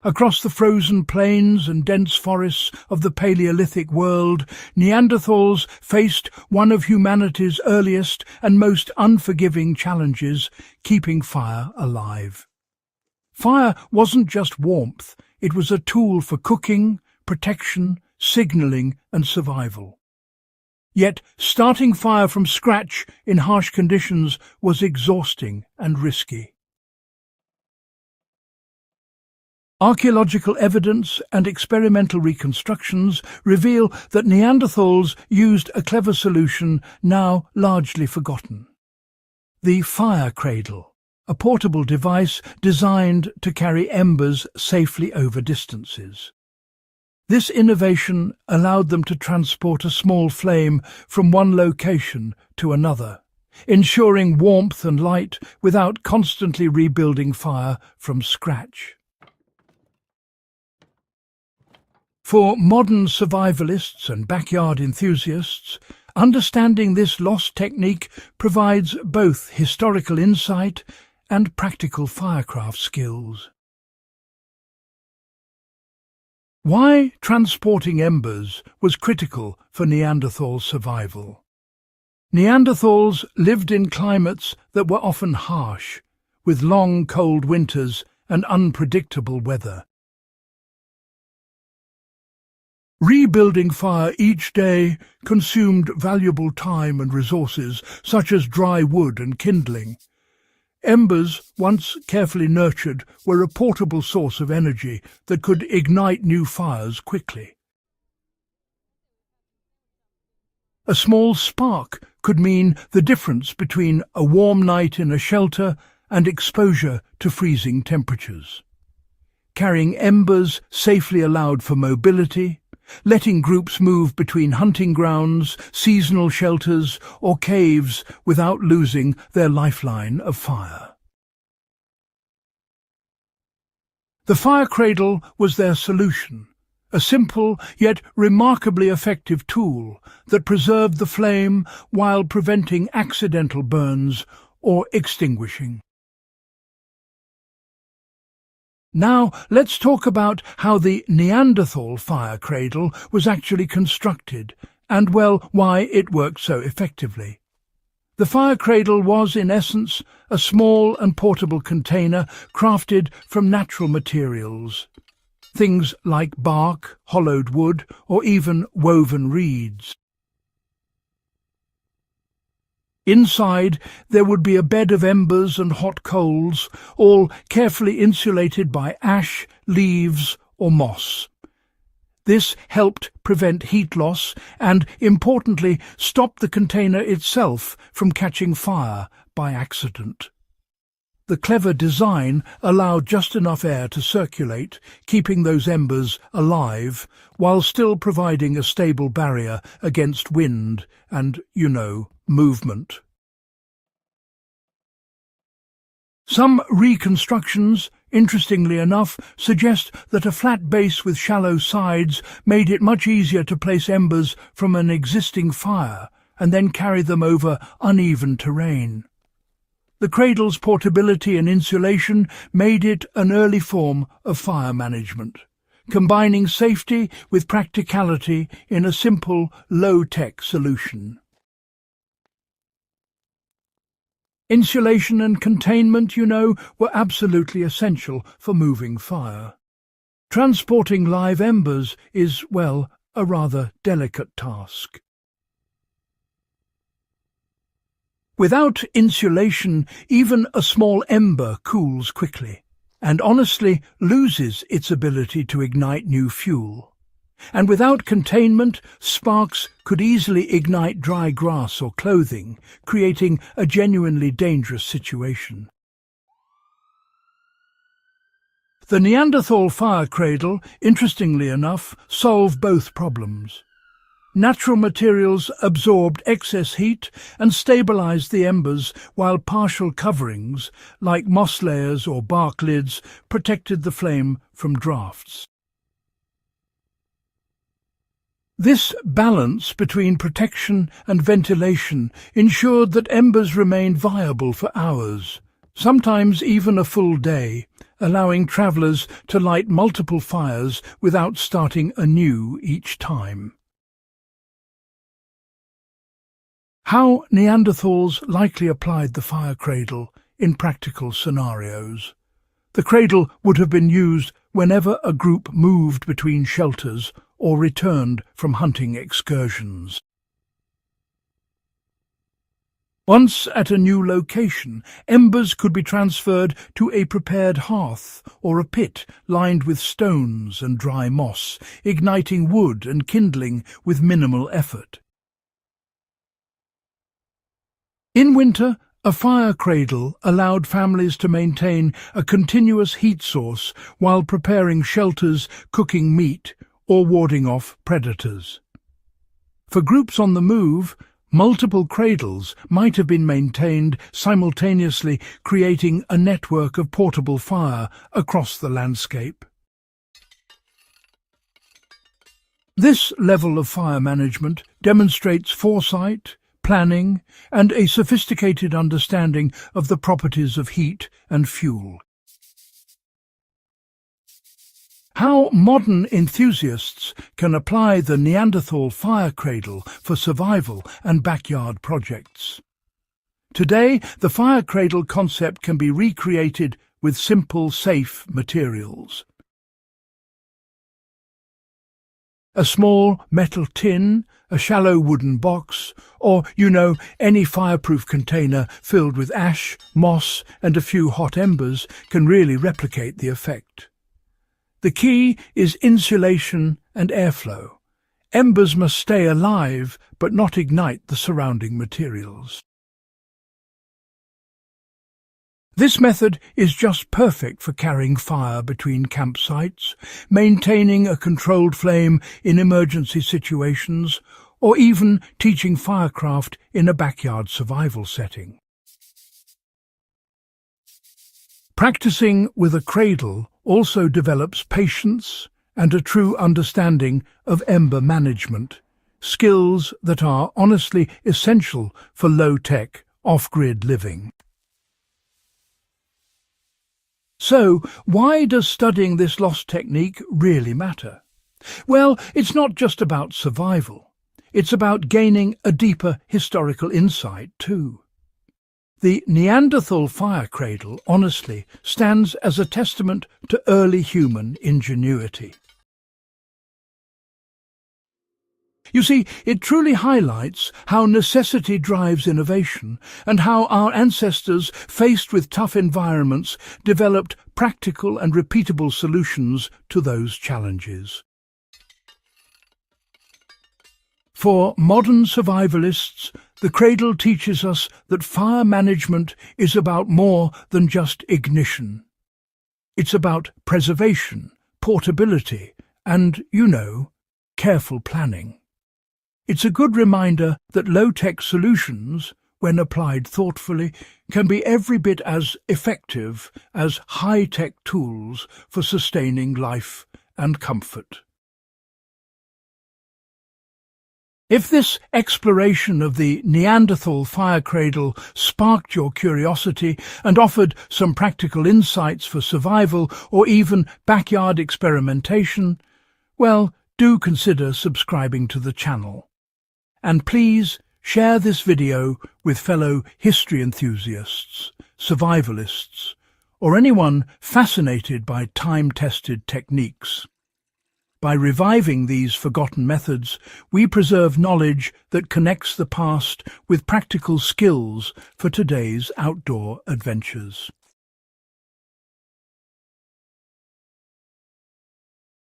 Across the frozen plains and dense forests of the Paleolithic world, Neanderthals faced one of humanity's earliest and most unforgiving challenges: keeping fire alive. Fire wasn't just warmth, it was a tool for cooking, protection, signalling and survival. Yet starting fire from scratch in harsh conditions was exhausting and risky. Archaeological evidence and experimental reconstructions reveal that Neanderthals used a clever solution now largely forgotten: the fire cradle, a portable device designed to carry embers safely over distances. This innovation allowed them to transport a small flame from one location to another, ensuring warmth and light without constantly rebuilding fire from scratch. For modern survivalists and backyard enthusiasts, understanding this lost technique provides both historical insight and practical firecraft skills. Why transporting embers was critical for Neanderthal survival. Neanderthals lived in climates that were often harsh, with long cold winters and unpredictable weather. Rebuilding fire each day consumed valuable time and resources, such as dry wood and kindling. Embers, once carefully nurtured, were a portable source of energy that could ignite new fires quickly. A small spark could mean the difference between a warm night in a shelter and exposure to freezing temperatures. Carrying embers safely allowed for mobility, letting groups move between hunting grounds, seasonal shelters, or caves without losing their lifeline of fire. The fire cradle was their solution, a simple yet remarkably effective tool that preserved the flame while preventing accidental burns or extinguishing. Now let's talk about how the Neanderthal fire cradle was actually constructed and, well, why it worked so effectively. The fire cradle was, in essence, a small and portable container crafted from natural materials, things like bark, hollowed wood, or even woven reeds. Inside there would be a bed of embers and hot coals, all carefully insulated by ash, leaves or moss. This helped prevent heat loss and, importantly, stop the container itself from catching fire by accident. The clever design allowed just enough air to circulate, keeping those embers alive, while still providing a stable barrier against wind and, movement. Some reconstructions, interestingly enough, suggest that a flat base with shallow sides made it much easier to place embers from an existing fire and then carry them over uneven terrain. The cradle's portability and insulation made it an early form of fire management, combining safety with practicality in a simple, low-tech solution. Insulation and containment, were absolutely essential for moving fire. Transporting live embers is, well, a rather delicate task. Without insulation, even a small ember cools quickly, and honestly loses its ability to ignite new fuel. And without containment, sparks could easily ignite dry grass or clothing, creating a genuinely dangerous situation. The Neanderthal fire cradle, interestingly enough, solved both problems. Natural materials absorbed excess heat and stabilized the embers, while partial coverings, like moss layers or bark lids, protected the flame from drafts. This balance between protection and ventilation ensured that embers remained viable for hours, sometimes even a full day, allowing travellers to light multiple fires without starting anew each time. How Neanderthals likely applied the fire cradle in practical scenarios. The cradle would have been used whenever a group moved between shelters or returned from hunting excursions. Once at a new location, embers could be transferred to a prepared hearth or a pit lined with stones and dry moss, igniting wood and kindling with minimal effort. In winter, a fire cradle allowed families to maintain a continuous heat source while preparing shelters, cooking meat, or warding off predators. For groups on the move, multiple cradles might have been maintained simultaneously, creating a network of portable fire across the landscape. This level of fire management demonstrates foresight, planning, and a sophisticated understanding of the properties of heat and fuel. How modern enthusiasts can apply the Neanderthal fire cradle for survival and backyard projects. Today, the fire cradle concept can be recreated with simple, safe materials. A small metal tin, a shallow wooden box, or, any fireproof container filled with ash, moss, and a few hot embers can really replicate the effect. The key is insulation and airflow. Embers must stay alive but not ignite the surrounding materials. This method is just perfect for carrying fire between campsites, maintaining a controlled flame in emergency situations, or even teaching firecraft in a backyard survival setting. Practicing with a cradle also develops patience and a true understanding of ember management, skills that are honestly essential for low-tech, off-grid living. So, why does studying this lost technique really matter? Well, it's not just about survival. It's about gaining a deeper historical insight too. The Neanderthal fire cradle, honestly, stands as a testament to early human ingenuity. You see, it truly highlights how necessity drives innovation and how our ancestors, faced with tough environments, developed practical and repeatable solutions to those challenges. For modern survivalists, the cradle teaches us that fire management is about more than just ignition. It's about preservation, portability, and, careful planning. It's a good reminder that low-tech solutions, when applied thoughtfully, can be every bit as effective as high-tech tools for sustaining life and comfort. If this exploration of the Neanderthal fire cradle sparked your curiosity and offered some practical insights for survival or even backyard experimentation, well, do consider subscribing to the channel. And please share this video with fellow history enthusiasts, survivalists, or anyone fascinated by time-tested techniques. By reviving these forgotten methods, we preserve knowledge that connects the past with practical skills for today's outdoor adventures.